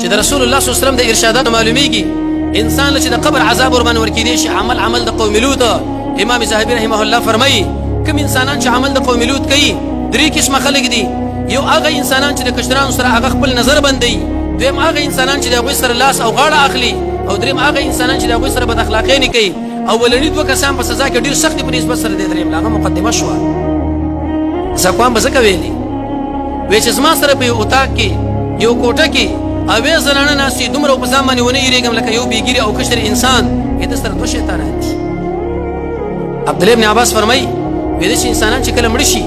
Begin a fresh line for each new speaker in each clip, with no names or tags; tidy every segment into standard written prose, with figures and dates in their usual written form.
چې د رسول الله صلی الله علیه وسلم د ارشادات معلومیږي انسان لچ د قبر عذاب ور باندې ورکیدي شي عمل د قوم لوط. امام زاهبی رحمه الله فرمایي کوم انسانان چې عمل د قوم لوط کوي درې قسمه خلک دي. یو هغه انسانان چې د کشرانو سره هغه خپل نظر بندي، دویم هغه انسانان چې د هغوی سره لاس او غاړه اخلي، او دریم هغه انسانان چې د هغوی سره بد اخلاقۍ نه کوي. اولنی دوه کسان په سزا کې ډیر سخت په نسبت سره د دریم لاغه مقدمه شو. زکوام به زکه ویلي وې چې زما سره په یو اتاق کې یو کوټه کې اوې زنانه ناسي دومره په ځان باندې ونه یریږم لکه یو بیګری او کشر انسان د سره دوه شیطانان دي. عبد الله ابن عباس فرمایي وې د انسانان چې کله مړ شي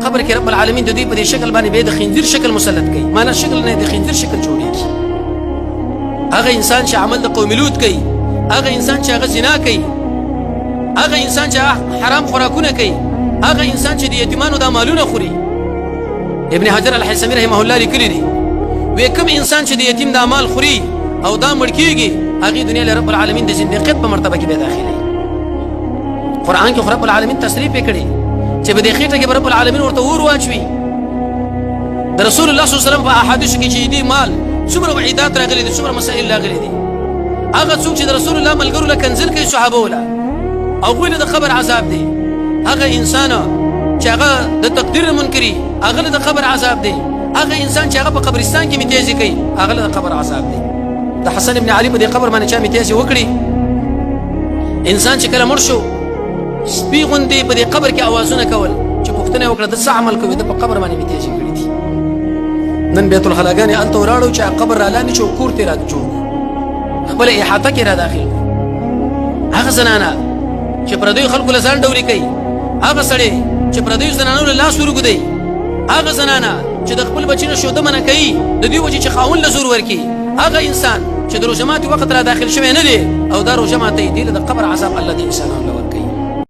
قبر کې رب العالمین د دوی په دې شکل باندې به د خنزیر شکل مسلط کوي، معنا شکل نه د خنزیر شکل جوړیږي. هغه انسان چې عمل د قوم لوط کوي، هغه انسان چې هغه زنا کوي، هغه انسان چې حرام خوراکونه کوي، هغه انسان چې د یتیمانو د مالونه خوري. ابن حجر الحیثمی رحمه الله لیکلی دی وې کوم انسان چې د یتیم د مال خوري او دا مړ کیږي هغه دنیا له رب العالمین د زندقیت په مرتبه کې به داخلي. قرآن کې رب العالمین تصریح وکړي چې په دې خېټه کې رب العالمین ورته اور واچوي. د رسول الله صلی الله علیه وسلم په احادیث کې چې دې مال څومره وعیدات راغلي دي، څومره مسائل راغلي دي. هغه څوک چې د رسول الله ملګرو له کنزل کوي صحابه ولا او غوله د قبر عذاب دی، هغه انسان چې هغه د تقدیر منکري هغه د قبر عذاب دی، هغه انسان چې هغه په قبرستان کې میتیزي کوي هغه د قبر عذاب دی. د حسن ابن علي په دې قبر باندې چا میتیزي وکړي، انسان چې کله مړ شو سپي غوندې په دې قبر کې اوازونه کول چې پوښتنه وکړه د څه عمل کوي، د په قبر باندې میتیزي کړی دي. نن بیت الخلاګانې هلته ولاړو چې قبر را لاندې شو کور ته را جوړ خپل احاطه کې را داخل. هغه زنانه چې پردیو خلکو له ځان ډورې کوي، هغه سړی چې پردیو زنانو له لاس ورګدي، هغه زنانه چې د خپل بچی نه شوده منه کوي د دوی وجې چې خاون له زور ورکي، هغه انسان چې د روژه ماتي وخت را داخل شوی نه دی او دا روژه ماتي دی د قبر عذاب الله دې انسانانو له ورکوي.